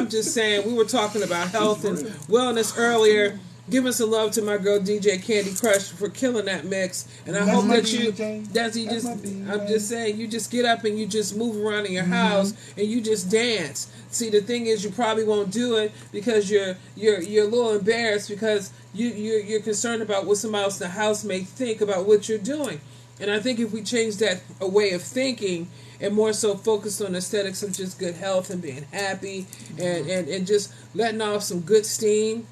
I'm just saying, we were talking about health and wellness earlier. Giving some love to my girl DJ Candy Crush for killing that mix, and I hope that I'm just saying, you just get up and you just move around in your house and you just dance. See, the thing is, you probably won't do it because you're a little embarrassed because you're concerned about what somebody else in the house may think about what you're doing. And I think if we change that a way of thinking and more so focused on aesthetics of just good health and being happy and just letting off some good steam.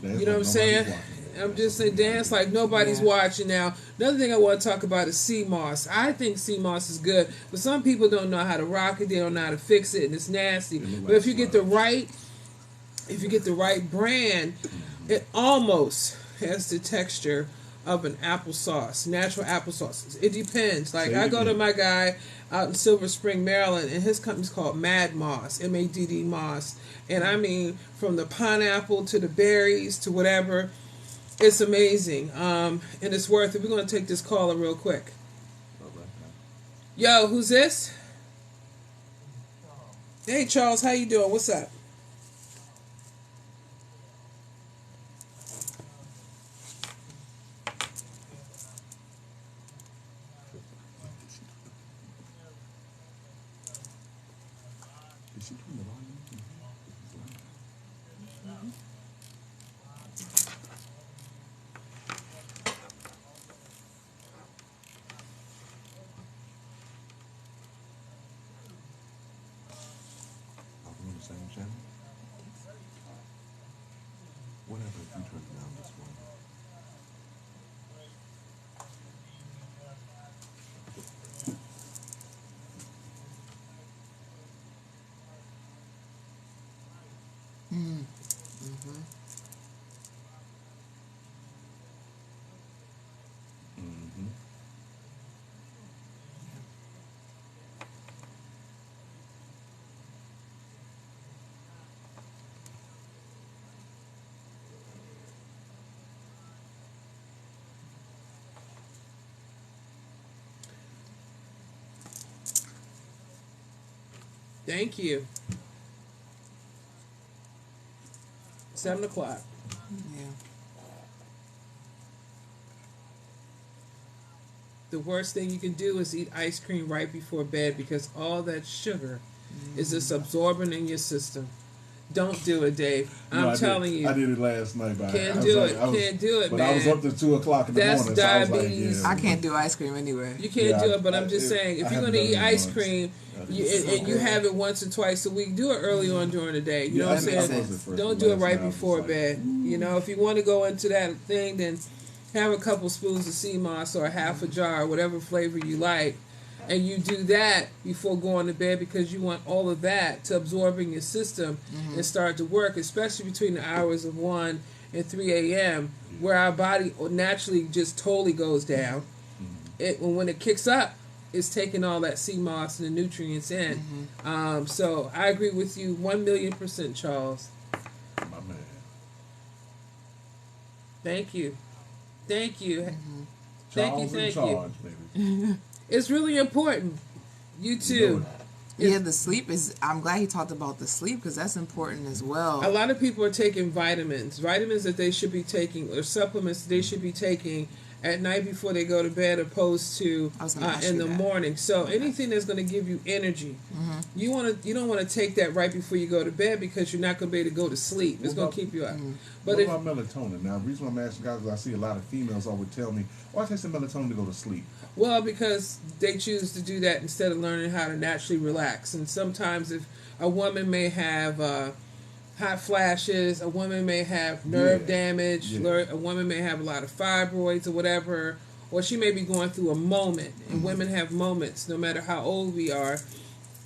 You know what I'm saying? I'm just saying, dance like nobody's watching now. Another thing I want to talk about is sea moss. I think sea moss is good, but some people don't know how to rock it. They don't know how to fix it, and it's nasty. But if you get the right brand, it almost has the texture of an applesauce, natural applesauce. It depends. Like I go to my guy out in Silver Spring, Maryland, and his company's called Mad Moss, MADD Moss. And I mean, from the pineapple to the berries to whatever, it's amazing. And it's worth it. We're going to take this caller real quick. Yo, who's this? Hey, Charles, how you doing? What's up? Thank you. 7 o'clock. Yeah. The worst thing you can do is eat ice cream right before bed because all that sugar is just absorbing in your system. Don't do it, Dave. I'm telling you. I did it last night. Can't do it, man. But I was up to 2 o'clock in the morning. That's diabetes. I can't do ice cream anyway. You can't do it, but I'm just saying, if you're going to eat ice cream and you have it once or twice a week, do it early on during the day. You know what I'm saying? Don't do it right before bed. You know, if you want to go into that thing, then have a couple spoons of sea moss or a half a jar, whatever flavor you like. And you do that before going to bed because you want all of that to absorb in your system and start to work, especially between the hours of 1 and 3 a.m., where our body naturally just totally goes down. When it kicks up, it's taking all that sea moss and the nutrients in. So I agree with you 1,000,000%, Charles. My man. Thank you. Thank you. Charles Thank in you. charge, baby. It's really important. You too. Yeah, the sleep is. I'm glad he talked about the sleep because that's important as well. A lot of people are taking vitamins that they should be taking, or supplements they should be taking at night before they go to bed, opposed to in the morning. So anything that's going to give you energy, you don't want to take that right before you go to bed because you're not going to be able to go to sleep. It's going to keep you up. But what about melatonin? Now, the reason why I'm asking guys is I see a lot of females always tell me, "Why take some melatonin to go to sleep?" Well, because they choose to do that instead of learning how to naturally relax. And sometimes if a woman may have hot flashes, a woman may have nerve damage, a woman may have a lot of fibroids or whatever, or she may be going through a moment. And women have moments, no matter how old we are.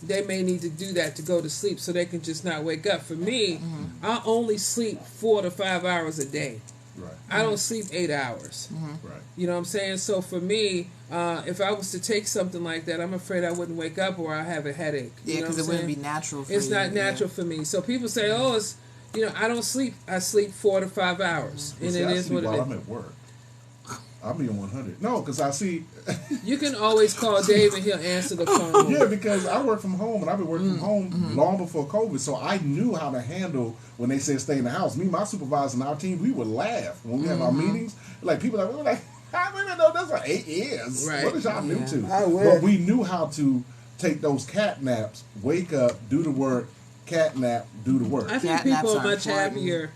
They may need to do that to go to sleep so they can just not wake up. For me, I only sleep 4 to 5 hours a day. Right. I don't sleep 8 hours. Right. You know what I'm saying? So for me, if I was to take something like that, I'm afraid I wouldn't wake up or I have a headache. Yeah, because it wouldn't be natural for you. It's not natural for me. So people say, oh, it's, I don't sleep. I sleep 4 to 5 hours. And it is what it is. I'm at work. I'm being 100. No, because I see. You can always call Dave and he'll answer the phone. Yeah, because I work from home and I've been working from home long before COVID, so I knew how to handle when they said stay in the house. Me, my supervisor, and our team, we would laugh when we have our meetings. Like people we were like, I didn't know this for 8 years. Right. What did y'all do to? I wish. But we knew how to take those cat naps, wake up, do the work, cat nap, do the work. I think Cat people naps are much important. happier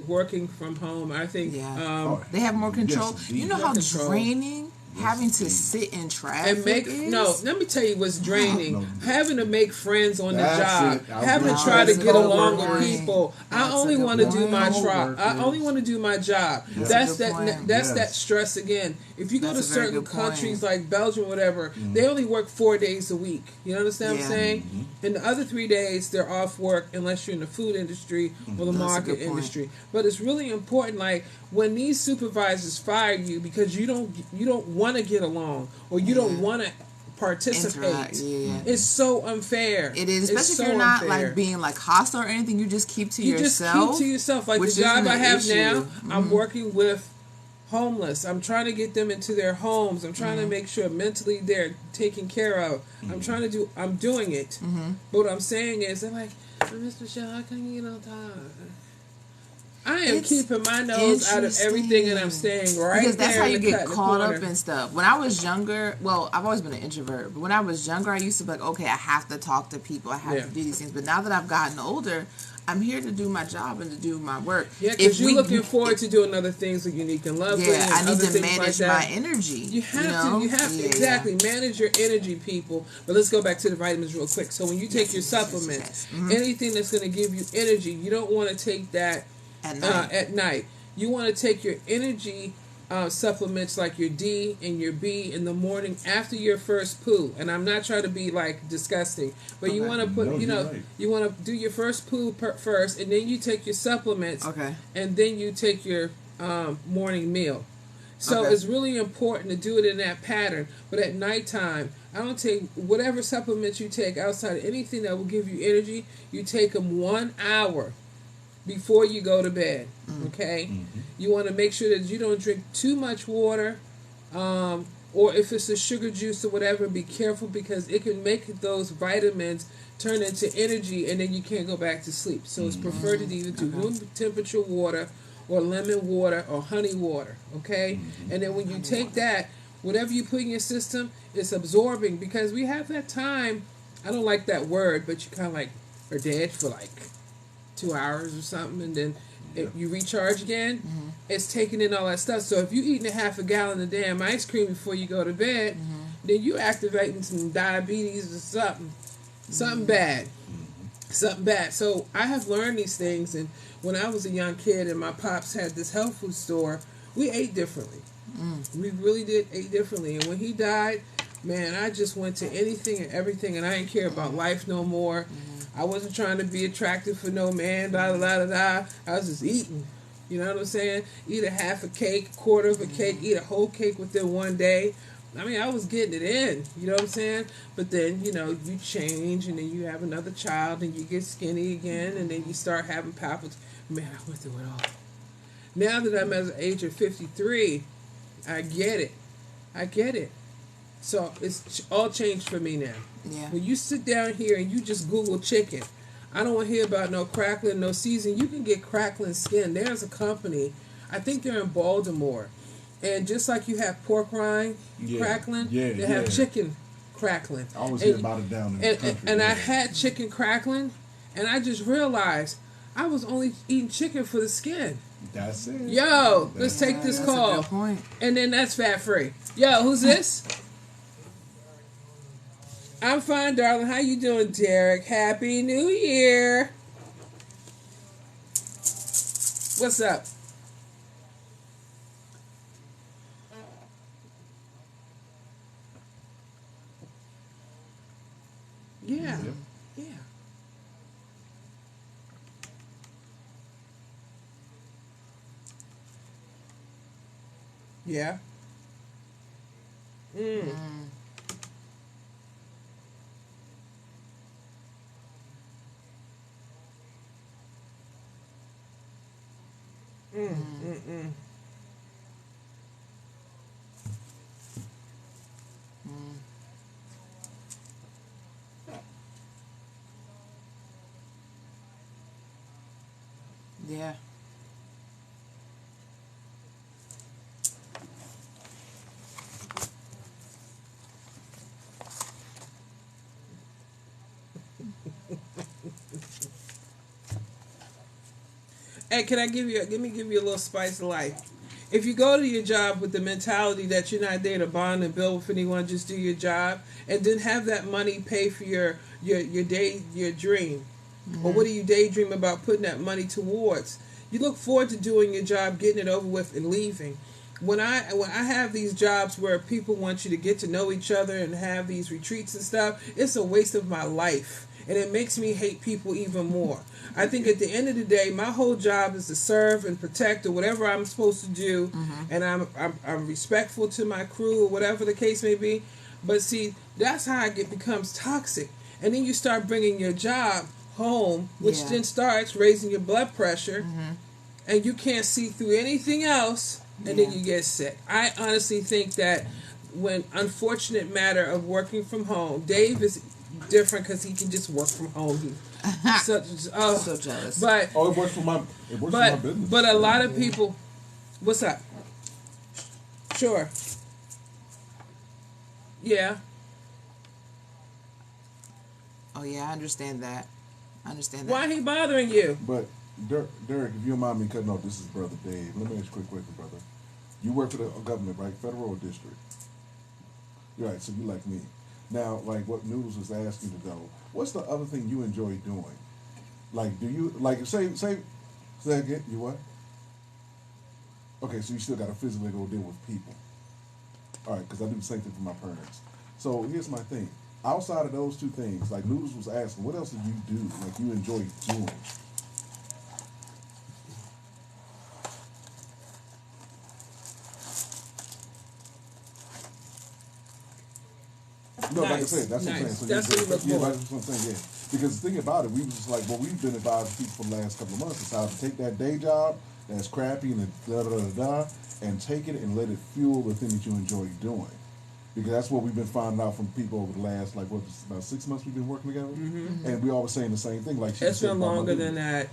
working from home. I think they have more control. Yes, You know how draining having to sit in traffic and make is? no. Let me tell you what's draining. No. Having to make friends on the That's job, it. having to Wow, try to that's get a along good with point. people. I That's only a good want to do point. my Co-workers. I only want to do my job. That's That's a good that. point. That's Yes. that stress again. If you go That's to a very certain good point. countries like Belgium, or whatever, they only work 4 days a week. You understand what I'm Yeah. saying? And the other 3 days they're off work unless you're in the food industry or the That's a market good point. industry. But it's really important, like when these supervisors fire you because you don't want to get along or you don't want to participate. Interact, yeah. It's so unfair. It is, It's especially so if you're not unfair. like being like hostile or anything. You just keep to You yourself. just keep to yourself. Like which the job isn't I an have issue. now, I'm working with homeless. I'm trying to get them into their homes. I'm trying to make sure mentally they're taken care of. I'm doing it. But what I'm saying is, they're like, Miss Michelle, how can you get on time? I am It's keeping my nose out of everything that I'm saying right because that's there how in you the get cut in the caught up corner. in stuff. When I was younger, well, I've always been an introvert, but when I was younger, I used to be like, okay, I have to talk to people, I have to do these things. But now that I've gotten older, I'm here to do my job and to do my work. Yeah, because you're looking forward to doing other things that Unique and Lovely. Yeah, and I need other to things manage like that. my energy. You have to, exactly. Manage your energy, people. But let's go back to the vitamins real quick. So when you take your supplements, anything that's going to give you energy, you don't want to take that at night. You want to take your energy supplements like your D and your B in the morning after your first poo. And I'm not trying to be like disgusting, but you want to put, you want to do your first poo first, and then you take your supplements, and then you take your morning meal. So it's really important to do it in that pattern. But at nighttime, I don't take whatever supplements you take outside of anything that will give you energy. You take them 1 hour before you go to bed. Okay? You want to make sure that you don't drink too much water, or if it's a sugar juice or whatever, be careful because it can make those vitamins turn into energy and then you can't go back to sleep. So it's preferred to either do room temperature water or lemon water or honey water. Okay? And then when you take that, whatever you put in your system, it's absorbing because we have that time. I don't like that word, but you kind of like are dead for like 2 hours or something, and then if you recharge again, it's taking in all that stuff. So if you're eating a half a gallon of damn ice cream before you go to bed, then you activating some diabetes or something bad. Something bad. So I have learned these things, and when I was a young kid and my pops had this health food store, we ate differently. We really did eat differently. And when he died, man, I just went to anything and everything, and I didn't care about life no more. I wasn't trying to be attractive for no man, blah, blah, blah, blah. I was just eating. You know what I'm saying? Eat a half a cake, quarter of a cake, eat a whole cake within 1 day. I mean, I was getting it in. You know what I'm saying? But then, you change, and then you have another child, and you get skinny again, and then you start having palpitations. Man, I went through it all. Now that I'm at the age of 53, I get it. So it's all changed for me now. Yeah. When you sit down here and you just Google chicken, I don't want to hear about no crackling, no seasoning. You can get crackling skin. There's a company, I think they're in Baltimore, and just like you have pork rind crackling, they have chicken crackling. I always hear about it down in the country. And I had chicken crackling, and I just realized I was only eating chicken for the skin. That's it. Yo, let's take this call. A good point. And then that's fat free. Yo, who's this? I'm fine, darling. How you doing, Derek? Happy New Year. What's up? Yeah. Yeah. Yeah. Yeah. Hey, can I give you? Let me give you a little spice of life. If you go to your job with the mentality that you're not there to bond and build with anyone, just do your job, and then have that money pay for your day, your dream. Or what do you daydream about putting that money towards? You look forward to doing your job, getting it over with, and leaving. When I have these jobs where people want you to get to know each other and have these retreats and stuff, it's a waste of my life, and it makes me hate people even more. I think at the end of the day, my whole job is to serve and protect or whatever I'm supposed to do, and I'm respectful to my crew or whatever the case may be. But see, that's how it becomes toxic, and then you start bringing your job home, which then starts raising your blood pressure, and you can't see through anything else, and then you get sick. I honestly think that when unfortunate matter of working from home, Dave is different because he can just work from home. So jealous. But it works for my business. But a lot of people, what's up? Sure. Yeah. Oh yeah, I understand that. Why he bothering you? But Derek, if you don't mind me cutting off, this is Brother Dave. Let me ask you a quick question, brother. You work for the government, right? Federal or district? Right, so you like me. Now, like what Noodles was asking you to know, what's the other thing you enjoy doing? Like, do you, like, say again, you what? Okay, so you still got to physically go deal with people. All right, because I do the same thing for my parents. So here's my thing. Outside of those two things, like Noodles was asking, what else do you do, like you enjoy doing? No, like I said, that's what I'm saying. So that's what you look for. That's what I'm saying, yeah. Because the thing about it, we was just like, what we've been advising people for the last couple of months is how to take that day job that's crappy and and take it and let it fuel the thing that you enjoy doing. Because that's what we've been finding out from people over the last, like, what, about 6 months we've been working together? And we always saying the same thing. Like, it's been longer than that.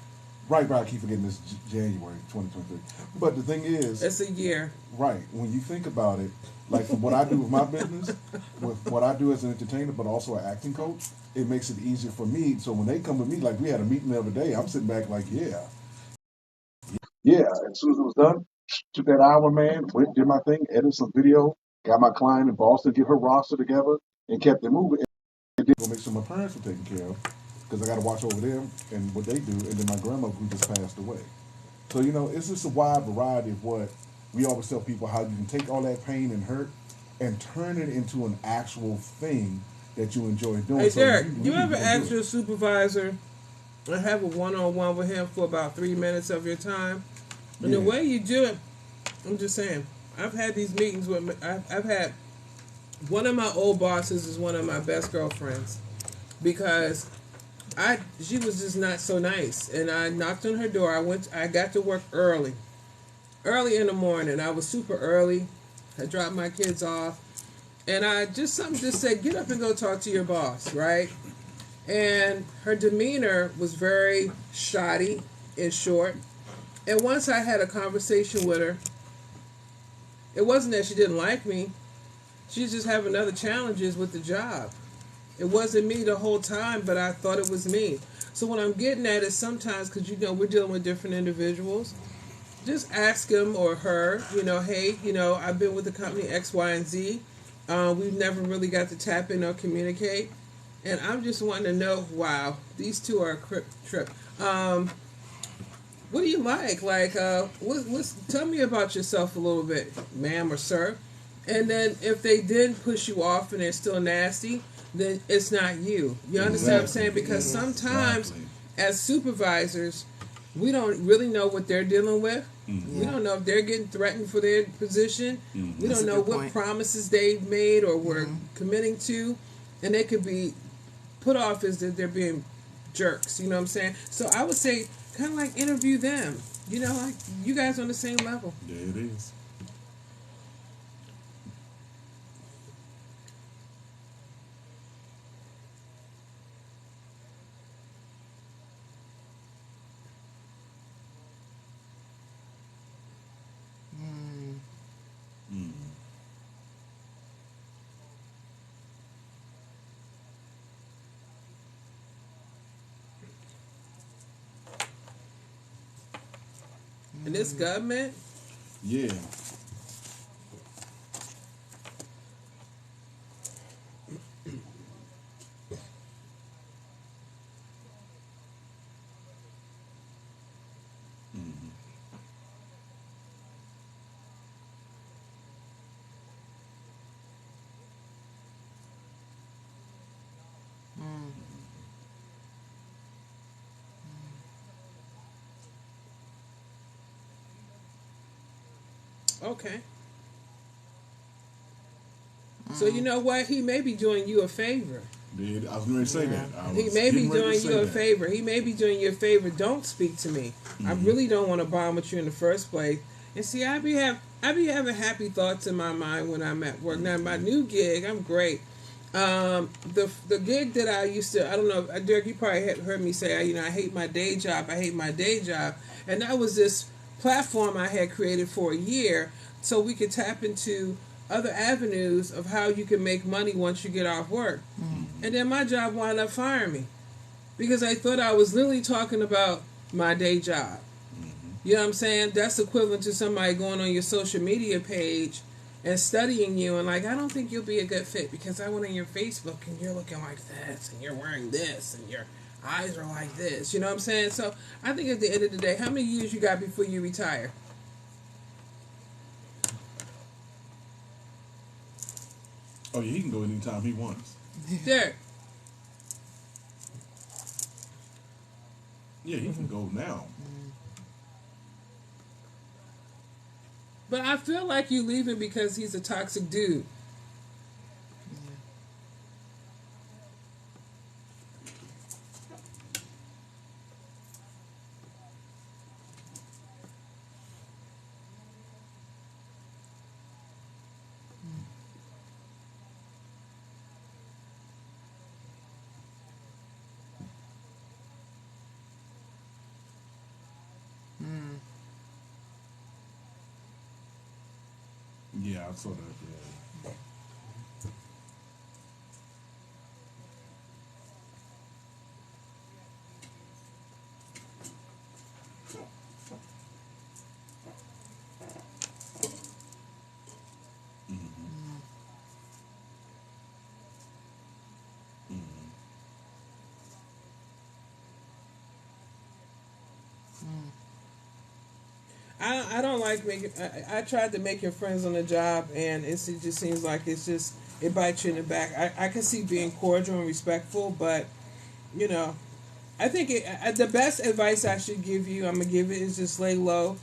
Right, I keep forgetting this January 2023. But the thing is... It's a year. Right. When you think about it, like from what I do with my business, with what I do as an entertainer, but also an acting coach, it makes it easier for me. So when they come with me, like we had a meeting the other day, I'm sitting back like, yeah. Yeah, as soon as it was done, took that hour, man, went, did my thing, edited some video, got my client in Boston, get her roster together, and kept it moving. And then go make sure my parents were taken care of, because I got to watch over them and what they do. And then my grandma who just passed away. So, you know, it's just a wide variety of what we always tell people, how you can take all that pain and hurt and turn it into an actual thing that you enjoy doing. Hey, Derek, you ever ask your supervisor and have a one-on-one with him for about 3 minutes of your time? And the way you do it, I'm just saying, I've had these meetings with, I've had, one of my old bosses is one of my best girlfriends because she was just not so nice. And I knocked on her door. I got to work early in the morning. I was super early. I dropped my kids off. And something just said, get up and go talk to your boss, right? And her demeanor was very shoddy and short. And once I had a conversation with her, it wasn't that she didn't like me. She was just having other challenges with the job. It wasn't me the whole time, but I thought it was me. So what I'm getting at is sometimes, because we're dealing with different individuals, just ask him or her, hey, I've been with the company X, Y, and Z. We've never really got to tap in or communicate. And I'm just wanting to know, wow, these two are a trip. What do you like? Like, tell me about yourself a little bit, ma'am or sir. And then if they did push you off and they're still nasty, then it's not you. You understand what I'm saying? Because sometimes as supervisors, we don't really know what they're dealing with. Mm-hmm. We don't know if they're getting threatened for their position. Mm-hmm. We don't know what promises they've made or were committing to. And they could be put off as that they're being jerks. You know what I'm saying? So I would say kind of like interview them. Like you guys are on the same level. Yeah, it is. in this government. Yeah. Okay. So you know what? He may be doing you a favor. I was going to say that. He may be doing you a favor. He may be doing you a favor. Don't speak to me. I really don't want to bond with you in the first place. And see, I be having happy thoughts in my mind when I'm at work. Now, my new gig, I'm great. The gig that I used to, I don't know, Derek, you probably heard me say, I hate my day job. I hate my day job. And that was this platform I had created for a year so we could tap into other avenues of how you can make money once you get off work. And then my job wound up firing me because I thought I was literally talking about my day job. You know what I'm saying? That's equivalent to somebody going on your social media page and studying you and like, I don't think you'll be a good fit because I went on your Facebook and you're looking like this and you're wearing this and your eyes are like this. You know what I'm saying? So I think at the end of the day, how many years you got before you retire? Oh, yeah, he can go anytime he wants. Derek. Yeah, he can go now. But I feel like you leaving because he's a toxic dude. Yeah, I saw that. Yeah. I don't like making. I tried to make your friends on the job, and it just seems like it bites you in the back. I can see being cordial and respectful, but I think the best advice I should give you, I'm gonna give it, is just lay low,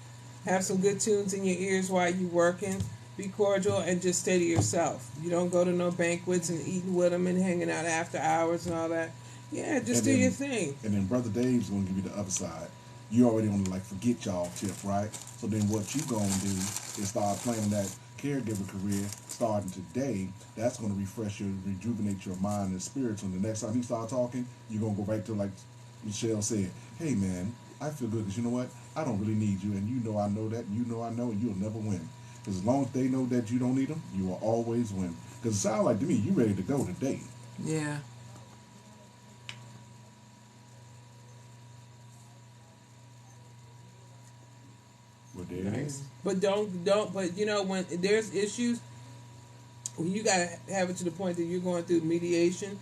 have some good tunes in your ears while you working, be cordial, and just stay to yourself. You don't go to no banquets and eating with them and hanging out after hours and all that. Yeah, just do your thing. And then Brother Dave's gonna give you the other side. You already on the forget y'all tip, right? So then what you gonna do is start planning that caregiver career starting today. That's gonna refresh you, rejuvenate your mind and spirit. So the next time he start talking, you're gonna go back to like Michelle said, hey man, I feel good because you know what? I don't really need you, and you know I know that, and you know I know, and you'll never win. Because as long as they know that you don't need them, you will always win. Because it sounds like to me, you ready to go today. Yeah. Nice. But but when there's issues, when you gotta have it to the point that you're going through mediation,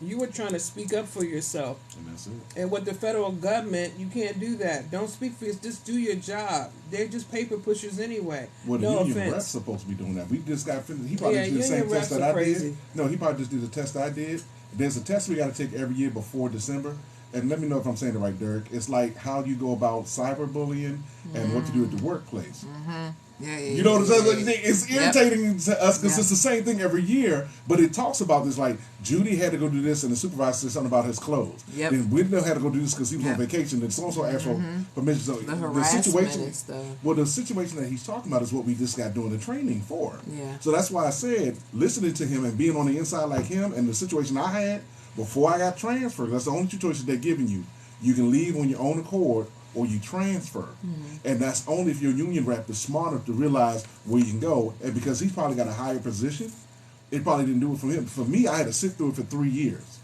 you were trying to speak up for yourself. And that's it. And with the federal government, you can't do that. Don't speak for yourself. Just do your job. They're just paper pushers anyway. Well, the no union offense. rep's supposed to be doing that. We just got finished. He probably did the same test that I did. No, he probably just did the test I did. There's a test we got to take every year before December. And let me know if I'm saying it right, Derek. It's like how you go about cyberbullying and what to do at the workplace. Yeah, you know what I'm saying? It's irritating to us because it's the same thing every year, but it talks about this like Judy had to go do this and the supervisor said something about his clothes. Then Whitney had to go do this because he was on vacation and so-and-so asked for permission. So the situation, the situation that he's talking about is what we just got doing the training for. Yeah. So that's why I said listening to him and being on the inside like him and the situation I had before I got transferred, that's the only two choices they're giving you. You can leave on your own accord or you transfer. And that's only if your union rep is smart enough to realize where you can go. And because he's probably got a higher position, it probably didn't do it for him. For me, I had to sit through it for 3 years.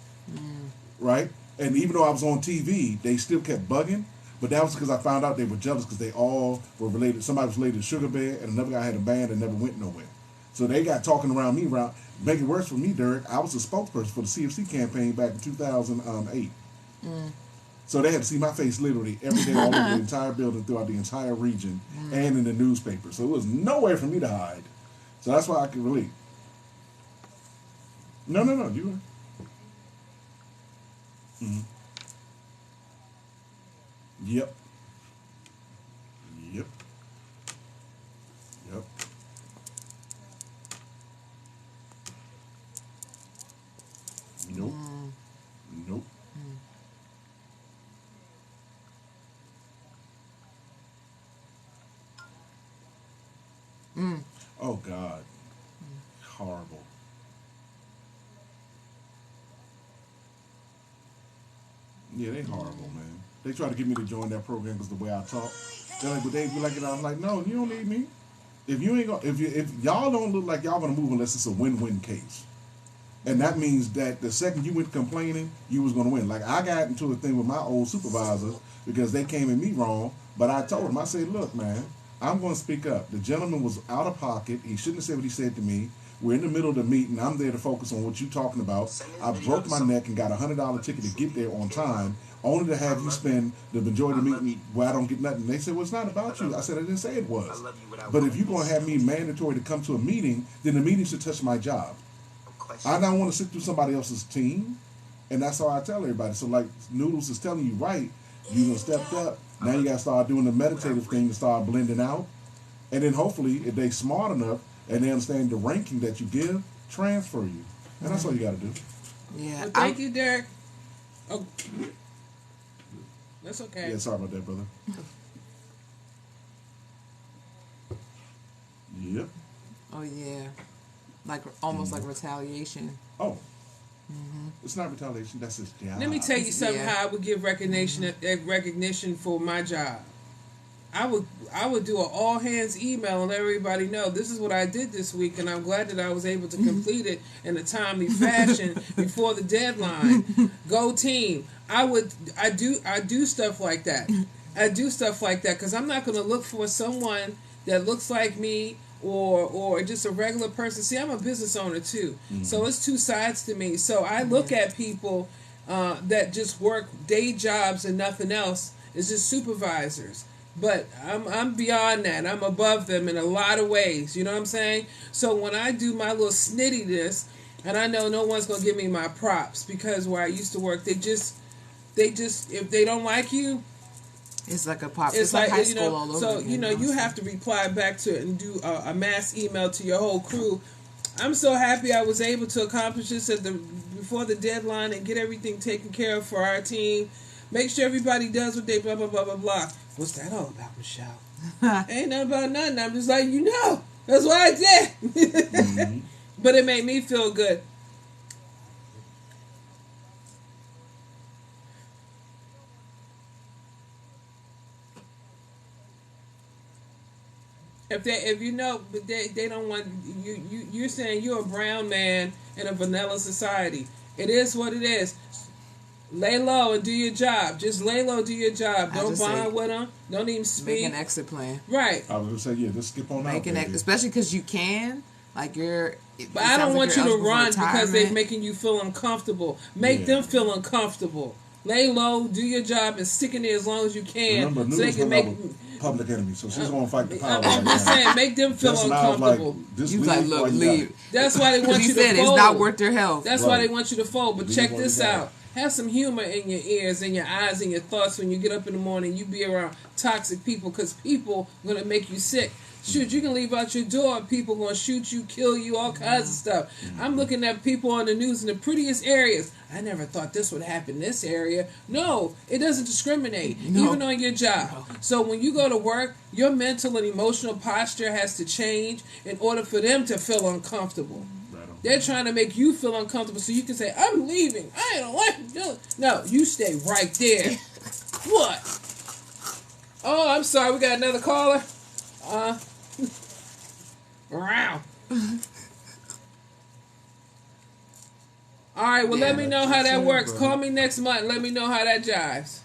Right? And even though I was on TV, they still kept bugging. But that was because I found out they were jealous because they all were related. Somebody was related to Sugar Bear, and another guy had a band that never went nowhere. So they got talking around me. Make it worse for me, Derek. I was a spokesperson for the CFC campaign back in 2008. So they had to see my face literally every day all over the entire building, throughout the entire region, and in the newspaper. So it was nowhere for me to hide. So that's why I could relate. No. You. Mm-hmm. Yep. Nope. Oh God. Horrible. Yeah, they horrible, man. They try to get me to join that program because the way I talk. They're like, but they be like it. I'm like, no, you don't need me. If you ain't gonna, if y'all don't look like y'all gonna move unless it's a win-win case, and that means that the second you went complaining, you was gonna win. Like I got into a thing with my old supervisors because they came at me wrong, but I told them, I said, look, man, I'm gonna speak up. The gentleman was out of pocket. He shouldn't have said what he said to me. We're in the middle of the meeting. I'm there to focus on what you're talking about. I broke my neck and got a $100 ticket to get there on time, only to have you spend the majority of the meeting where I don't get nothing. They said, well, it's not about you. I said, I didn't say it was. But if you're going to have me mandatory to come to a meeting, then the meeting should touch my job. I don't want to sit through somebody else's team. And that's how I tell everybody. So like Noodles is telling you, right, you done stepped up. Now you got to start doing the meditative thing and start blending out. And then hopefully, if they smart enough, and they understand the ranking that you give, transfer you. And that's all you got to do. Yeah. Well, thank you, Derek. Oh, that's okay. Yeah, sorry about that, brother. Yep. Oh, yeah. Like, almost like retaliation. Oh. It's not retaliation. That's his job. Let me tell you something. How I would give recognition for my job. I would do an all hands email and let everybody know this is what I did this week, and I'm glad that I was able to complete it in a timely fashion before the deadline. Go team! I do stuff like that. I do stuff like that because I'm not going to look for someone that looks like me or just a regular person. See, I'm a business owner too, so it's two sides to me. So I look at people that just work day jobs and nothing else. It's just supervisors. But I'm beyond that. I'm above them in a lot of ways. You know what I'm saying? So when I do my little snittiness, and I know no one's going to give me my props because where I used to work, they just if they don't like you, it's like a pop. It's like high school all over. So again, you have to reply back to it and do a mass email to your whole crew. I'm so happy I was able to accomplish this before the deadline and get everything taken care of for our team. Make sure everybody does what they blah blah blah blah blah. What's that all about, Michelle? Ain't nothing about nothing. I'm just like, that's what I did. But it made me feel good. But they don't want you. You're saying you're a brown man in a vanilla society. It is what it is. Lay low and do your job. Just lay low, do your job. Don't bond with them. Don't even speak. Make an exit plan. Right. I was going to say, yeah, just skip on out. Especially because you can. Like you're. But I don't want you to run because they're making you feel uncomfortable. Make them feel uncomfortable. Lay low, do your job, and stick in there as long as you can. Remember, so they can make public enemy, so she's going to fight the power. I'm just saying, make them feel uncomfortable. You like, look, leave. That's why they want you to fold. It's not worth their health. That's why they want you to fold. But check this out. Have some humor in your ears and your eyes and your thoughts when you get up in the morning. You be around toxic people because people are going to make you sick. Shoot, you can leave out your door. People going to shoot you, kill you, all kinds of stuff. I'm looking at people on the news in the prettiest areas. I never thought this would happen in this area. No, it doesn't discriminate, even on your job. So when you go to work, your mental and emotional posture has to change in order for them to feel uncomfortable. They're trying to make you feel uncomfortable so you can say, I'm leaving. I don't like to do it. No, you stay right there. What? Oh, I'm sorry. We got another caller. Wow. All right, well, let me know how that works. Call me next month. Let me know how that jives.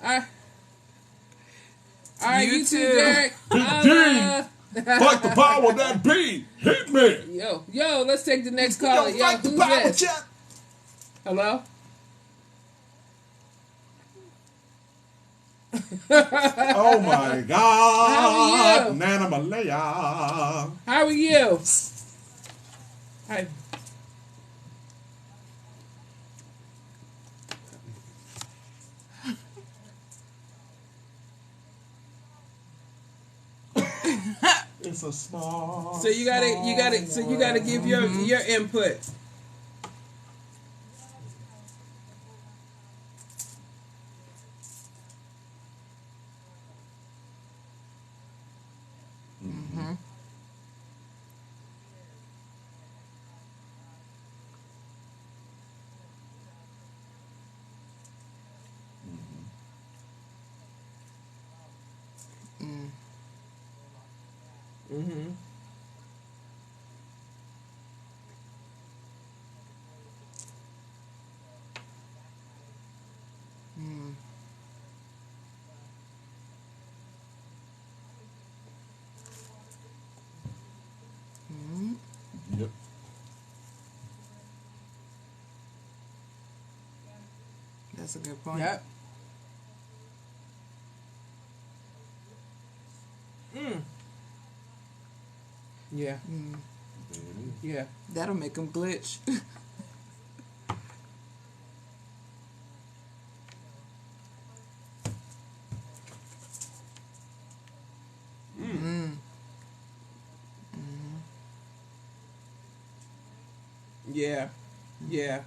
All right, you too, Derek. Fuck the power that be. Hit me. Yo, let's take the next caller. Yo, who's this? Check. Hello? Oh my God. How are you? Nana Malaya. How are you? Hi. It's a small. So you gotta give your input. Mm-hmm. Yep. That's a good point. Yep. Yeah. Yeah. That'll make them glitch. Yeah. Yeah.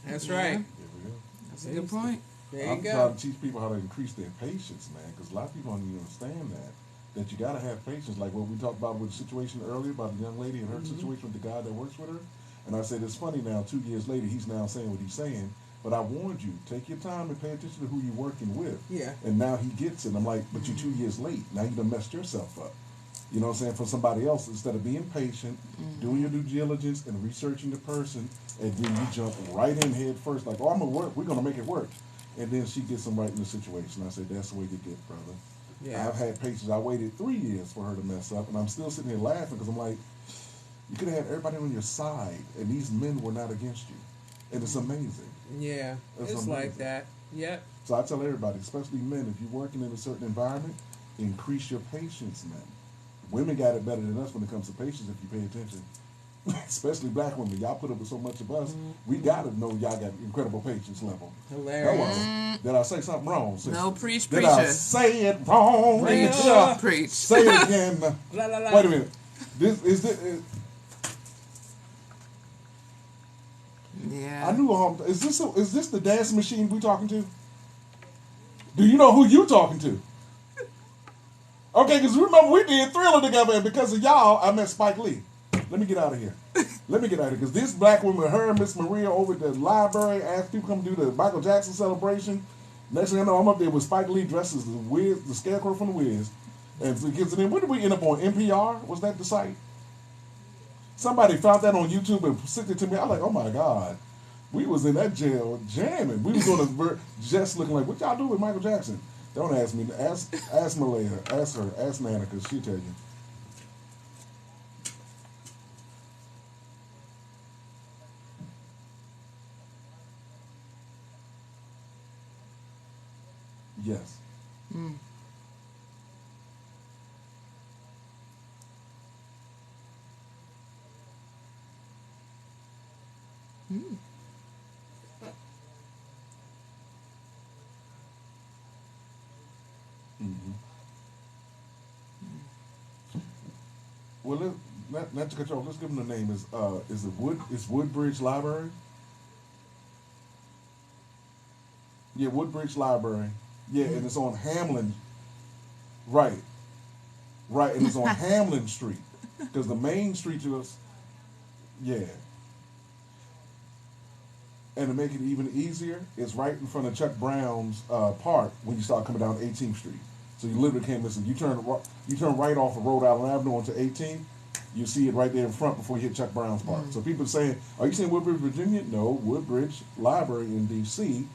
That's right. That's a good point. There you I'm go. trying to teach people how to increase their patience, man, because a lot of people don't even understand that you got to have patience. Like what we talked about with the situation earlier about the young lady and her situation with the guy that works with her. And I said, it's funny now, 2 years later, he's now saying what he's saying. But I warned you, take your time and pay attention to who you're working with. Yeah. And now he gets it. I'm like, but you're 2 years late. Now you done messed yourself up. You know what I'm saying? For somebody else, instead of being patient, doing your due diligence and researching the person, and then you jump right in head first, like, oh, I'm going to work. We're going to make it work. And then she gets them right in the situation. I said, that's the way you get, brother. Yeah. I've had patience. I waited 3 years for her to mess up, and I'm still sitting here laughing because I'm like, you could have had everybody on your side, and these men were not against you. And it's amazing. Yeah. It's It's amazing. like that. Yep. So I tell everybody, especially men, if you're working in a certain environment, increase your patience, man. Women got it better than us when it comes to patience if you pay attention. Especially black women. Y'all put up with so much of us. We got to know y'all got incredible patience level. Hilarious. Hello. Did I say something wrong, sister? No, preach, Did preacher. I say it wrong? Preach. Yeah. Preach. Say it again. La, la, la. Wait a minute. This is this. Yeah. I knew. Is this the dance machine we talking to? Do you know who you talking to? Okay, because remember we did Thriller together, and because of y'all, I met Spike Lee. Let me get out of here. Because this black woman, her and Miss Maria over at the library, asked people to come do the Michael Jackson celebration. Next thing I know, I'm up there with Spike Lee dressed as the Wiz, the Scarecrow from the Wiz. And when did we end up on NPR? Was that the site? Somebody found that on YouTube and sent it to me. I was like, oh my God. We was in that jail jamming. We was on a just looking like, what y'all do with Michael Jackson? Don't ask me. Ask Malaya. Ask her. Ask Nana, because she'll tell you. Yes. Well, not to cut you off. Let's give them the name. Is Woodbridge Library? Yeah, Woodbridge Library. Yeah, and it's on Hamlin. Right, and it's on Hamlin Street because the main street was, yeah. And to make it even easier, it's right in front of Chuck Brown's park when you start coming down 18th Street. So you literally can't miss it. You turn right off of Rhode Island Avenue onto 18th. You see it right there in front before you hit Chuck Brown's Park. So people saying, are you saying Woodbridge, Virginia? No, Woodbridge Library in D.C.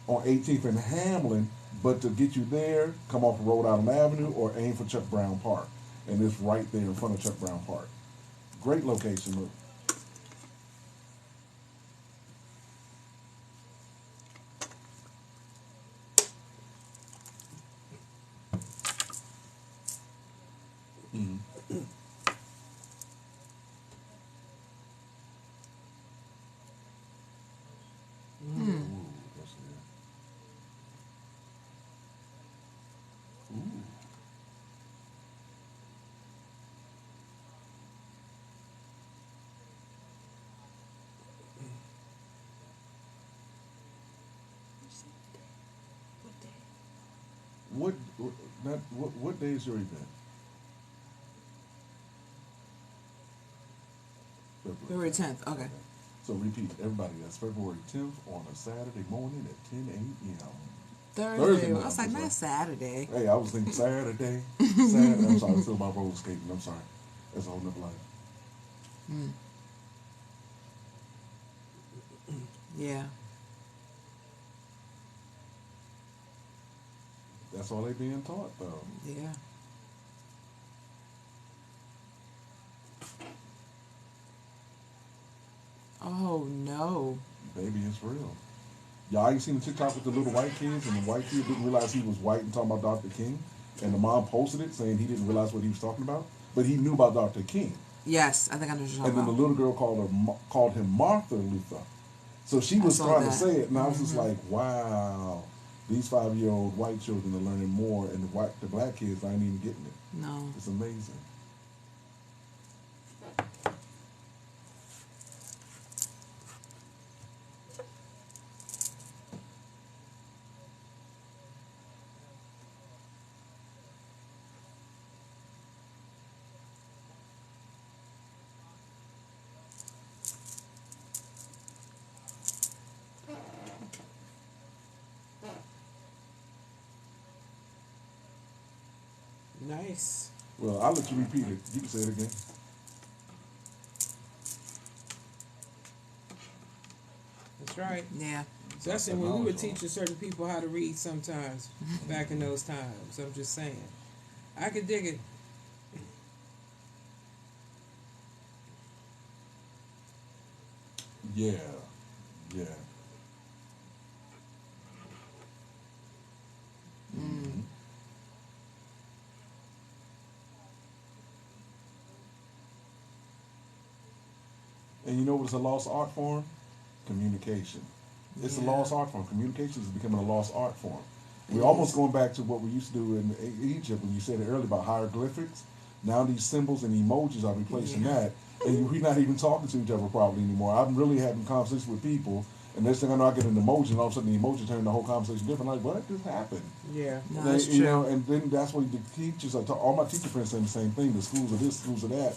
on 18th and Hamlin. But to get you there, come off of Rhode Island Avenue or aim for Chuck Brown Park. And it's right there in front of Chuck Brown Park. Great location, look. What day is your event? February 10th. Okay. So repeat, everybody. That's February 10th on a Saturday morning at 10 a.m. Thursday. I was like, not Saturday. Hey, I was thinking Saturday. Saturday. I'm sorry. I feel my roller skating. I'm sorry. That's a whole nother life. Yeah. That's all they being taught, though. Yeah. Oh, no. Baby, it's real. Y'all ain't seen the TikTok with the little white kids, and the white kid didn't realize he was white and talking about Dr. King, and the mom posted it saying he didn't realize what he was talking about, but he knew about Dr. King. Yes, I think I know what you're talking about. And then the little girl called him Martha Luther. So she was trying to say it, and I was just like, wow, these 5-year-old white children are learning more, and the black kids ain't even getting it. No. It's amazing. Nice. Well, I'll let you repeat it. You can say it again. That's right. Yeah. Especially when we were teaching certain people how to read sometimes back in those times. I'm just saying. I could dig it. Yeah. Yeah. Mm-hmm. And you know what is a lost art form? Communication. It's a lost art form. Communication is becoming a lost art form. We're almost going back to what we used to do in Egypt when you said it earlier about hieroglyphics. Now these symbols and emojis are replacing that. And we're not even talking to each other probably anymore. I'm really having conversations with people, and next thing I know, I get an emoji, and all of a sudden the emoji turned the whole conversation different. Like, what just happened? Yeah. No, that's true. You know, and then that's what the teachers are all my teacher friends saying the same thing. The schools of this, schools of that.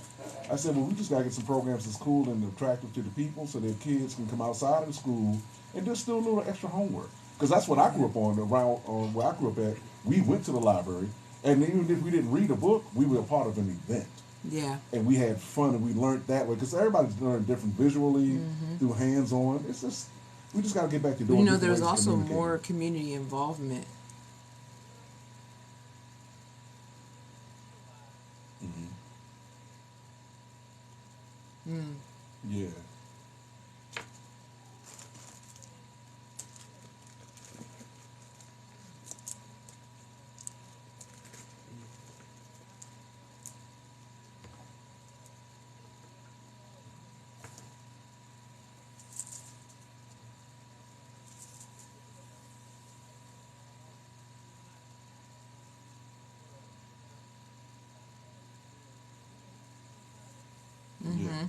I said, well, we just got to get some programs that's cool and attractive to the people so that kids can come outside of the school and just do a little extra homework. Because that's what I grew up on, around where I grew up at. We went to the library, and even if we didn't read a book, we were a part of an event. Yeah. And we had fun, and we learned that way. Because everybody's learning different visually, through hands-on. It's just, we just got to get back to doing it. You know, there's also more community involvement. Yeah. Yeah.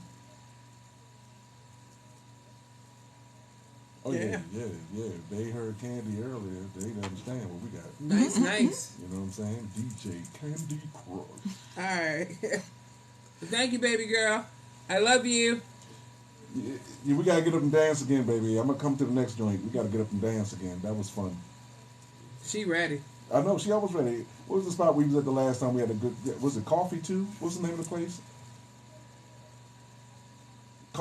Oh yeah. They heard Candy earlier. They understand what we got. Nice. You know what I'm saying? DJ Candy Crush. All right. Thank you, baby girl. I love you. Yeah, we gotta get up and dance again, baby. I'm gonna come to the next joint. We gotta get up and dance again. That was fun. She ready. I know she always ready. What was the spot we was at the last time? We had a good. Was it Coffee Too? What's the name of the place?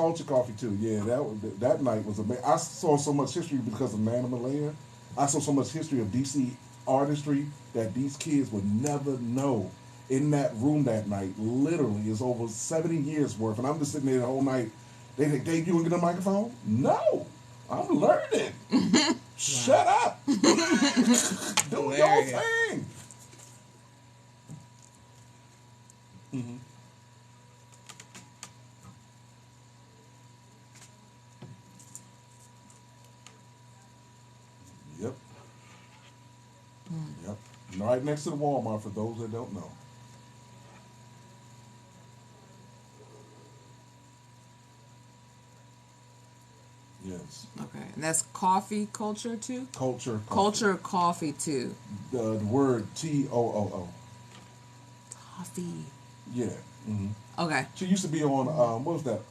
culture coffee too. Yeah, that night was amazing. I saw so much history because of Nana Malaya. I saw so much history of DC artistry that these kids would never know. In that room that night, literally, is over 70 years worth, and I'm just sitting there the whole night. They think, Dave, you want to get a microphone? No, I'm learning. Shut up. Do your thing. Mm-hmm. Yep. Yep. Right next to the Walmart for those that don't know. Yes. Okay, and that's coffee culture too. Culture Coffee too. The word TOOO. Toffee. Yeah. Mm-hmm. Okay. She used to be on what was that?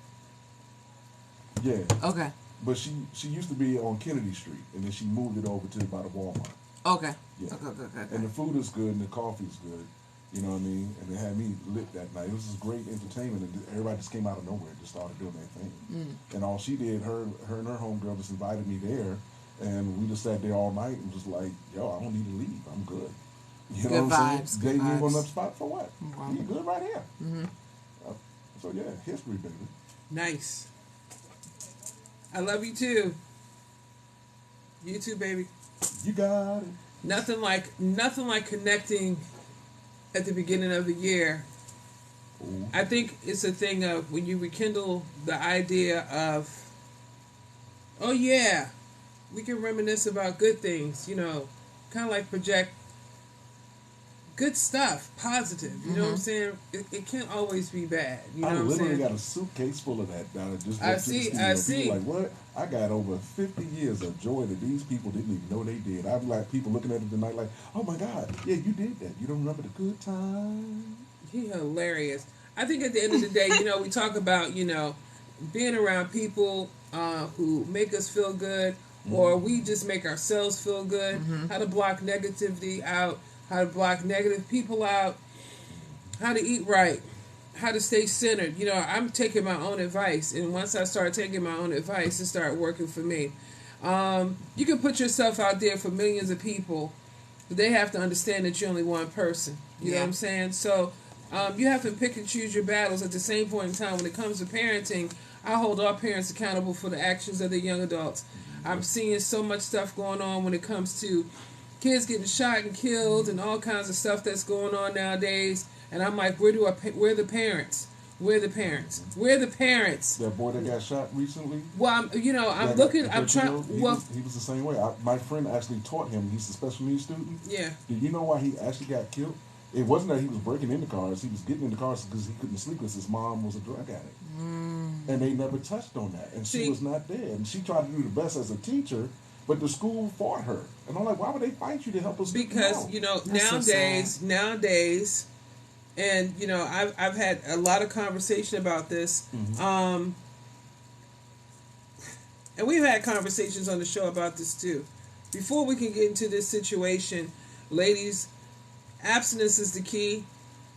Yeah. Okay. But she used to be on Kennedy Street, and then she moved it over to by the Walmart. Okay. Yeah. Okay. And the food is good, and the coffee is good. You know what I mean? And they had me lit that night. It was just great entertainment, and everybody just came out of nowhere and just started doing their thing. And all she did, her and her homegirl just invited me there, and we just sat there all night and just like, yo, I don't need to leave. I'm good. You know good what I'm vibes, saying? Gave me one up spot for what? Wow. You good right here. So yeah, history, baby. Nice. I love you too. You too, baby. You got it. Nothing like connecting at the beginning of the year. Ooh. I think it's a thing of when you rekindle the idea of, oh yeah, we can reminisce about good things, kind of like project good stuff, positive. You know what I'm saying? It can't always be bad. You know what I'm saying? I literally got a suitcase full of that down at just I see. People like, what? I got over 50 years of joy that these people didn't even know they did. I'd be like, people looking at it tonight like, oh my God, yeah, you did that. You don't remember the good time? He hilarious. I think at the end of the day, we talk about, being around people who make us feel good, or we just make ourselves feel good, how to block negativity out, how to block negative people out, how to eat right, how to stay centered. I'm taking my own advice, and once I start taking my own advice, it started working for me. You can put yourself out there for millions of people, but they have to understand that you're only one person. You know what I'm saying? So you have to pick and choose your battles. At the same point in time, when it comes to parenting, I hold all parents accountable for the actions of their young adults. I'm seeing so much stuff going on when it comes to kids getting shot and killed and all kinds of stuff that's going on nowadays. And I'm like, where are the parents? Where are the parents? Where are the parents? That boy that got shot recently? Well, I'm looking, I'm trying. He was the same way. My friend actually taught him. He's a special needs student. Yeah. Did you know why he actually got killed? It wasn't that he was breaking into cars. He was getting into cars because he couldn't sleep because his mom was a drug addict. And they never touched on that. And she was not there. And she tried to do the best as a teacher, but the school fought her. And I'm like, why would they fight you to help us? Because, nowadays, and, I've had a lot of conversation about this. And we've had conversations on the show about this too. Before we can get into this situation, ladies, abstinence is the key.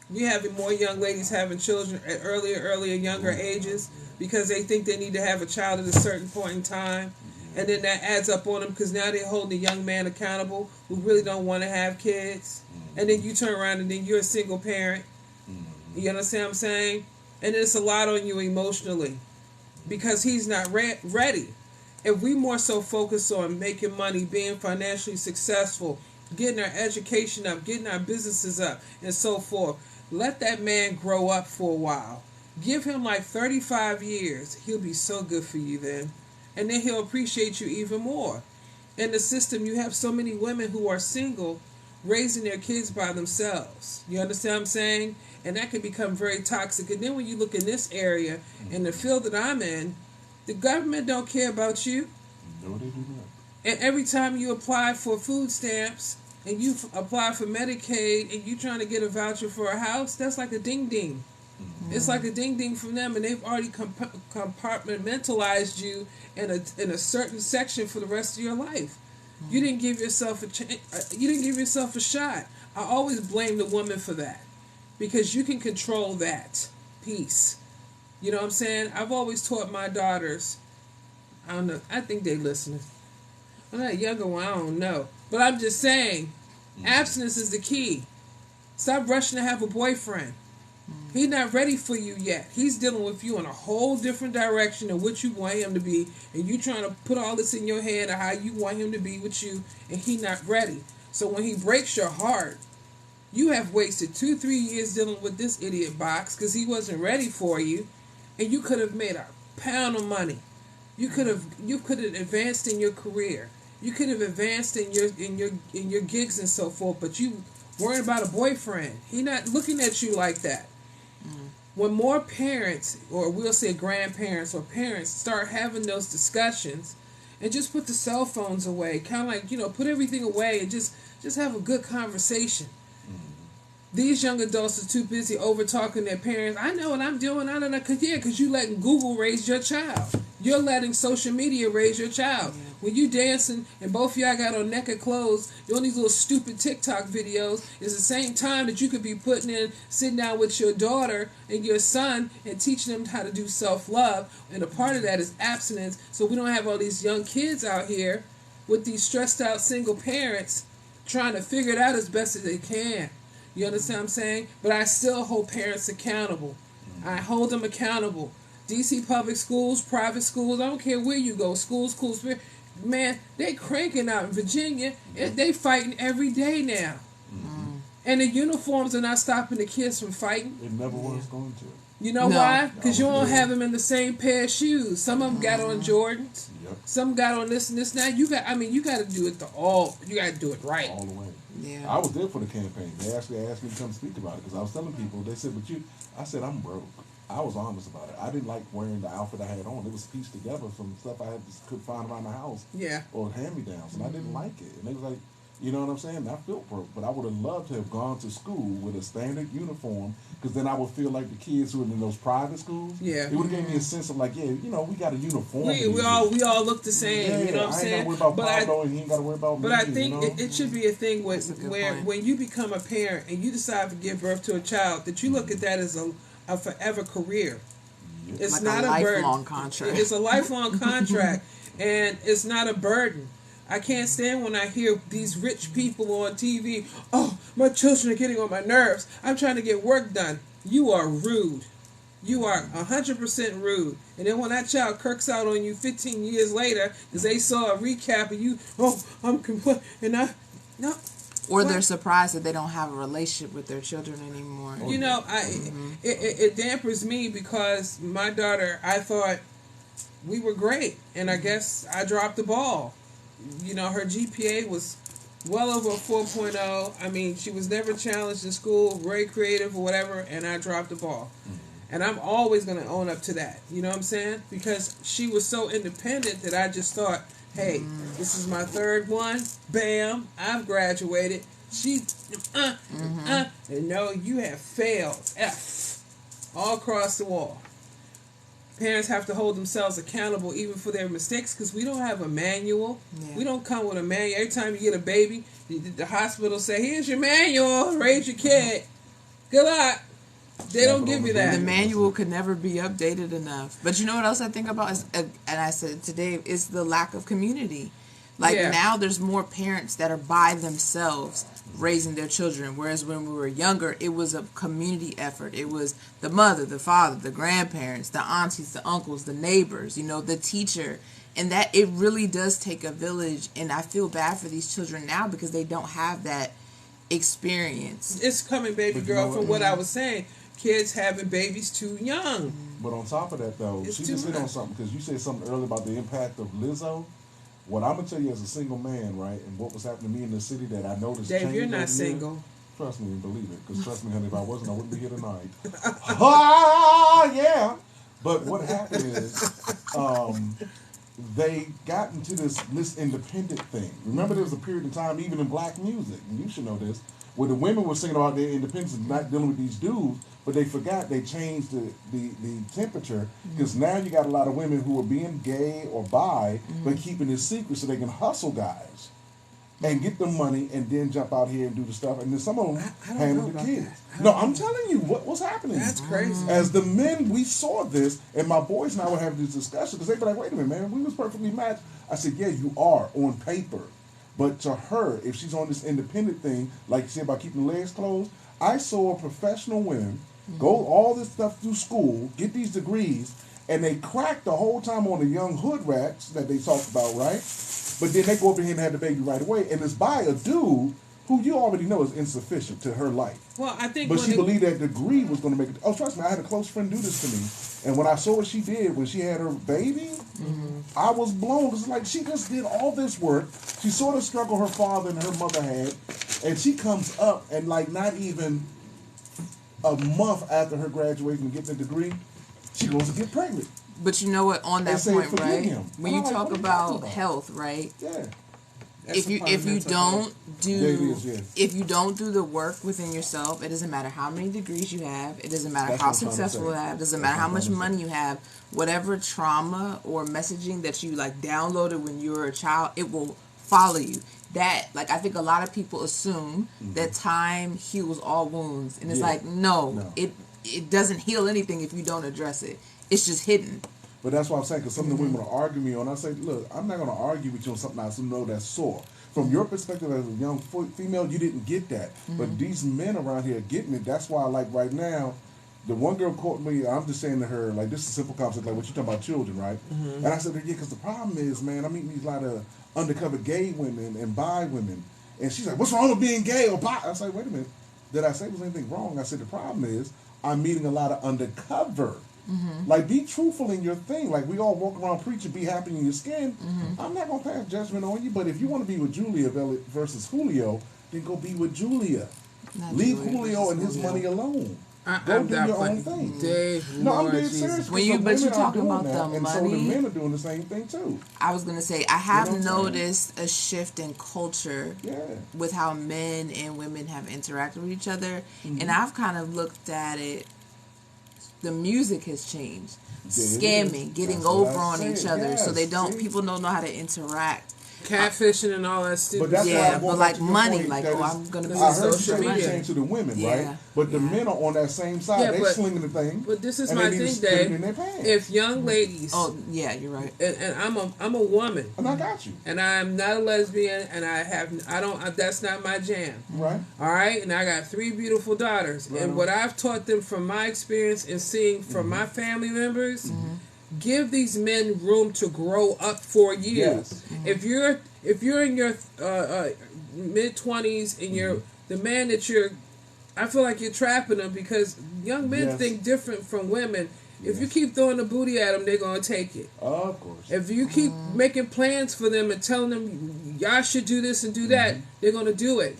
We having more young ladies having children at earlier, younger ages because they think they need to have a child at a certain point in time. And then that adds up on them because now they're holding a young man accountable who really don't want to have kids. And then you turn around and then you're a single parent. You understand what I'm saying? And it's a lot on you emotionally because he's not ready. If we more so focus on making money, being financially successful, getting our education up, getting our businesses up, and so forth, let that man grow up for a while. Give him like 35 years. He'll be so good for you then. And then he'll appreciate you even more. In the system, you have so many women who are single, raising their kids by themselves. You understand what I'm saying? And that can become very toxic. And then when you look in this area, in the field that I'm in, the government don't care about you. No, they do not. And every time you apply for food stamps, and you apply for Medicaid, and you trying to get a voucher for a house, that's like a ding-ding. It's like a ding-ding from them, and they've already compartmentalized you in a certain section for the rest of your life. You didn't give yourself you didn't give yourself a shot. I always blame the woman for that because you can control that piece. You know what I'm saying? I've always taught my daughters. I don't know. I think they listening. When that younger one, I don't know. But I'm just saying, abstinence is the key. Stop rushing to have a boyfriend. He's not ready for you yet. He's dealing with you in a whole different direction of what you want him to be. And you trying to put all this in your head of how you want him to be with you. And he not ready. So when he breaks your heart, you have wasted 2-3 years dealing with this idiot box because he wasn't ready for you. And you could have made a pound of money. You could have advanced in your career. You could have advanced in your gigs and so forth, but you worried about a boyfriend. He not looking at you like that. When more parents, or we'll say grandparents or parents, start having those discussions and just put the cell phones away, kind of like, put everything away and just have a good conversation. These young adults are too busy over talking their parents. I know what I'm doing. I don't know. Because you letting Google raise your child. You're letting social media raise your child. When you dancing and both of y'all got on naked clothes, doing these little stupid TikTok videos, is the same time that you could be sitting down with your daughter and your son and teaching them how to do self-love. And a part of that is abstinence. So we don't have all these young kids out here with these stressed out single parents trying to figure it out as best as they can. You understand what I'm saying? But I still hold parents accountable. I hold them accountable. DC public schools, private schools, I don't care where you go, schools, man, they cranking out in Virginia. They fighting every day now. And the uniforms are not stopping the kids from fighting. It never was going to. You know why? Because you don't have them in the same pair of shoes. Some of them got on Jordans. Yep. Some got on this and this. Now you got to do it you got to do it right. All the way. Yeah. I was there for the campaign. They actually asked me to come speak about it because I was telling people. They said, I said, I'm broke. I was honest about it. I didn't like wearing the outfit I had on. It was pieced together from stuff I could find around the house. Yeah. Or hand-me-downs. And I didn't like it. And they was like, you know what I'm saying? I felt broke. But I would have loved to have gone to school with a standard uniform because then I would feel like the kids who were in those private schools. Yeah. It would have given me a sense of like, we got a uniform. We all look the same. Yeah, you know what I'm saying? I ain't got to worry about Pablo and he ain't got to worry about me. But I think it should be a thing where when you become a parent and you decide to give birth to a child, that you look at that as a forever career. It's like not a lifelong contract. It's a lifelong contract, and it's not a burden. I can't stand when I hear these rich people on TV. Oh, my children are getting on my nerves. I'm trying to get work done. You are rude. You are 100% rude. And then when that child kirks out on you 15 years later, because they saw a recap of you, I'm complete, and no. Or they're surprised that they don't have a relationship with their children anymore. You know, it dampers me because my daughter, I thought we were great. And I guess I dropped the ball. You know, her GPA was well over a 4.0. I mean, she was never challenged in school, very creative or whatever, and I dropped the ball. And I'm always going to own up to that. You know what I'm saying? Because she was so independent that I just thought, hey, this is my third one. Bam, I've graduated. And no, you have failed. F. All across the wall. Parents have to hold themselves accountable even for their mistakes because we don't have a manual. Yeah. We don't come with a manual. Every time you get a baby, the hospital say, here's your manual, raise your kid. Good luck. They don't give you that. The manual could never be updated enough. But you know what else I think about is, and I said today, is the lack of community. Like now there's more parents that are by themselves raising their children. Whereas when we were younger, it was a community effort. It was the mother, the father, the grandparents, the aunties, the uncles, the neighbors, the teacher. And that it really does take a village. And I feel bad for these children now because they don't have that experience. It's coming, baby girl, from what I was saying. Kids having babies too young. But on top of that, though, she just hit on something because you said something earlier about the impact of Lizzo. What I'm going to tell you as a single man, right, and what was happening to me in the city that I noticed Dave, you're not single. Trust me and believe it. Because trust me, honey, if I wasn't, I wouldn't be here tonight. Yeah. But what happened is they got into this independent thing. Remember there was a period of time, even in black music, and you should know this, where the women were singing about their independence and not dealing with these dudes, but they forgot they changed the temperature because now you got a lot of women who are being gay or bi, but keeping it secret so they can hustle guys. and get the money and then jump out here and do the stuff. And then some of them handle the kids. No, I'm telling you what's happening. That's crazy. As the men, we saw this, and my boys and I were having this discussion because they'd be like, wait a minute, man, we was perfectly matched. I said, yeah, you are on paper. But to her, if she's on this independent thing, like you said about keeping the legs closed, I saw professional women go all this stuff through school, get these degrees, and they crack the whole time on the young hood rats that they talked about, right? But then they go over here and have the baby right away, and it's by a dude who you already know is insufficient to her life. Well, I think, but she believed that degree was going to make it. Oh, trust me, I had a close friend do this to me, and when I saw what she did when she had her baby, I was blown. It's like she just did all this work. She saw the struggle her father and her mother had, and she comes up and like not even a month after her graduation and getting a degree, she goes to get pregnant. But you know what? On that point, right? Him. When you talk about health, right? Yeah. If you don't do the work within yourself, it doesn't matter how many degrees you have. It doesn't matter how successful you have. It doesn't matter how much money you have. Whatever trauma or messaging that you like downloaded when you were a child, it will follow you. That, like, I think a lot of people assume that time heals all wounds, and it's like no, it doesn't heal anything if you don't address it. It's just hidden. But that's what I'm saying, because some of the women will argue me on. I say, look, I'm not going to argue with you on something I know that's sore. From your perspective as a young female, you didn't get that. But these men around here are getting it. That's why, like, right now, the one girl caught me, I'm just saying to her, like, this is a simple concept, like what you talking about children, right? And I said, yeah, because the problem is, man, I'm meeting these lot of undercover gay women and bi women. And she's like, what's wrong with being gay or bi? I was like, wait a minute. Did I say there was anything wrong? I said, the problem is, I'm meeting a lot of undercover. Like, be truthful in your thing. Like, we all walk around preaching, be happy in your skin. I'm not going to pass judgment on you, but if you want to be with Julia versus Julio, then go be with Julia. Leave Julio and his money alone. Go do your own thing. I'm dead serious. But you're talking about the money. And so the men are doing the same thing too. I was going to say, I have noticed a shift in culture with how men and women have interacted with each other. And I've kind of looked at it. The music has changed. Scamming, getting over on each other, so they don't. People don't know how to interact. Catfishing and all that stupid. But like money, like I'm gonna be on social media. To the women, right? But the men are on that same side. They slinging the thing. But this is my thing, Dave. If young ladies, you're right. And I'm a woman, and I got you. And I'm not a lesbian, and I don't. That's not my jam. Right. All right. And I got 3 beautiful daughters, and what I've taught them from my experience and seeing from my family members. Give these men room to grow up for you. Yes. If you're in your mid-20s and you're the man that I feel like you're trapping them because young men think different from women. If you keep throwing the booty at them, they're gonna take it. Of course. If you keep making plans for them and telling them y'all should do this and do that, they're gonna do it.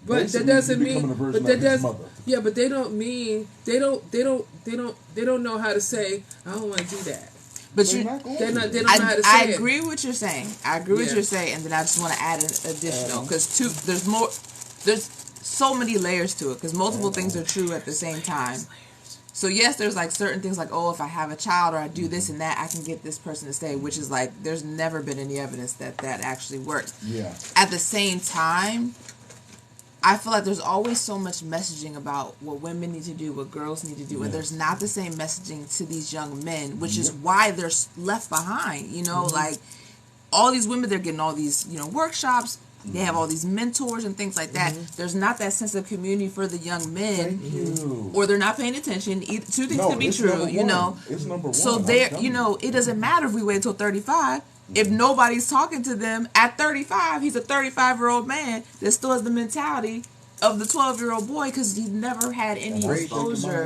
But basically, that doesn't mean. But that does. Yeah, but they don't mean they don't know how to say I don't want to do that. But they don't know how to say I agree with what you're saying. I agree with what you're saying, and then I just want to add an additional because there's more. There's so many layers to it because multiple things are true at the same time. So yes, there's like certain things like if I have a child or I do this and that, I can get this person to stay, which is like there's never been any evidence that actually works. Yeah. At the same time, I feel like there's always so much messaging about what women need to do, what girls need to do, and there's not the same messaging to these young men, which is why they're left behind. You know, like all these women, they're getting all these, workshops. They have all these mentors and things like that. There's not that sense of community for the young men, or they're not paying attention. Two things can be true, It's number one. So it doesn't matter if we wait until 35. If nobody's talking to them at 35, he's a 35-year-old man that still has the mentality of the 12-year-old boy because he never had any exposure.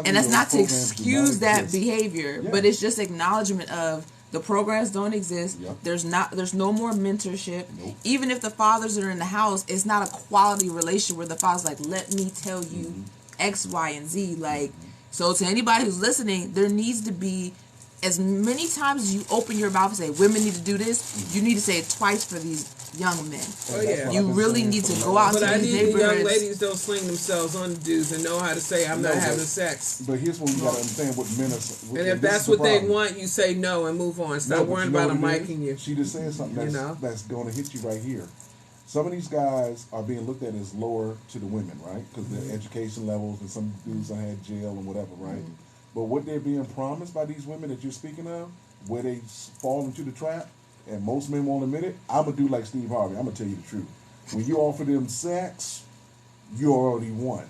And that's not to excuse that behavior, but it's just acknowledgement of the programs don't exist. There's no more mentorship. Even if the fathers are in the house, it's not a quality relation where the father's like, let me tell you X, Y, and Z. Like, so to anybody who's listening, there needs to be as many times as you open your mouth and say women need to do this, you need to say it twice for these young men. You really need to go out to these neighborhoods. But young ladies don't sling themselves on the dudes and know how to say I'm not having sex. But here's what we gotta understand: what men are. And if that's what they want, you say no and move on. Stop worrying about them miking you. She just said something that's going to hit you right here. Some of these guys are being looked at as lower to the women, right? Because their education levels, and some dudes have had jail and whatever, right? But what they're being promised by these women that you're speaking of, where they fall into the trap, and most men won't admit it, I'm going to do like Steve Harvey. I'm going to tell you the truth. When you offer them sex, you already won.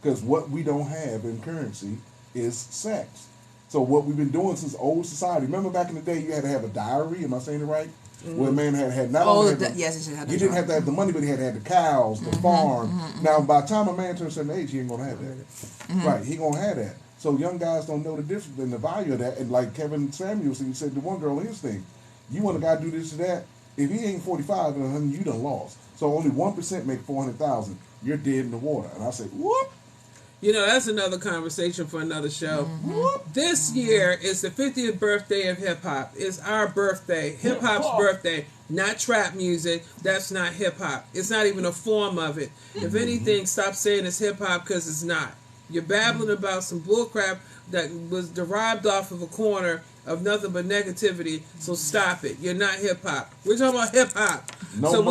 Because what we don't have in currency is sex. So what we've been doing since old society, remember back in the day you had to have a diary, am I saying it right? Where a man had not only had he didn't have to have the money, but he had to have the cows, the farm. Now, by the time a man turns a certain age, he ain't going to have that. Right, he going to have that. So young guys don't know the difference and the value of that. And like Kevin Samuelson, he said to one girl, his thing, you want a guy to do this or that? If he ain't 45, then you done lost. So only 1% make 400,000. You're dead in the water. And I say, whoop. You know, that's another conversation for another show. This year is the 50th birthday of hip-hop. It's our birthday, hip-hop's birthday, not trap music. That's not hip-hop. It's not even a form of it. If anything, stop saying it's hip-hop because it's not. You're babbling about some bullcrap that was derived off of a corner of nothing but negativity, so stop it. You're not hip-hop. We're talking about hip-hop. So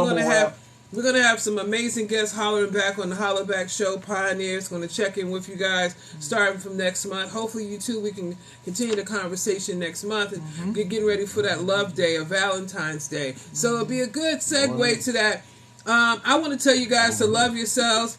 we're gonna have some amazing guests hollering back on the Hollaback Show. Pioneers going to check in with you guys starting from next month. Hopefully, you too. We can continue the conversation next month and getting ready for that Love Day or Valentine's Day. So it'll be a good segue to that. I want to tell you guys to love yourselves,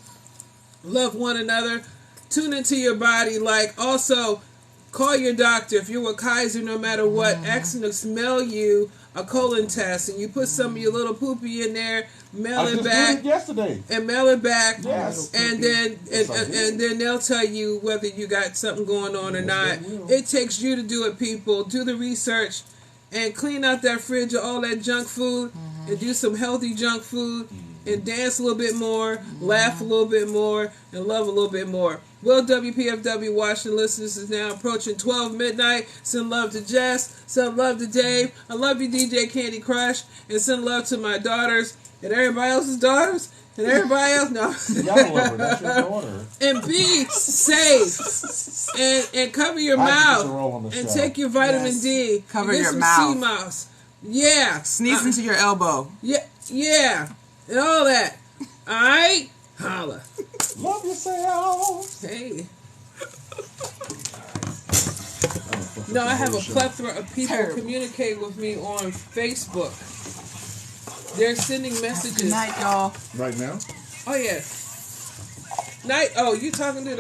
love one another, tune into your body. Like also, call your doctor if you're with Kaiser. No matter what, ask them to smell you a colon test, and you put some of your little poopy in there. Mail it back yesterday, and mail it back. Yes, and then they'll tell you whether you got something going on or not. It takes you to do it, people. Do the research and clean out that fridge of all that junk food and do some healthy junk food and dance a little bit more, laugh a little bit more, and love a little bit more. Well, WPFW Washington listeners is now approaching 12 midnight. Send love to Jess. Send love to Dave. I love you, DJ Candy Crush. And send love to my daughters and everybody else's daughters. And everybody else. No. Y'all love her. That's your daughter. And be safe. And cover your mouth. And take your vitamin D. Cover your mouth. Sea moss. Yeah. Sneeze into your elbow. Yeah. And all that. All right? Holla. Love yourself. Hey. No, I have a plethora of people communicate with me on Facebook. They're sending messages. Good night, y'all. Right now? Oh, yeah. Night. Oh, you talking to the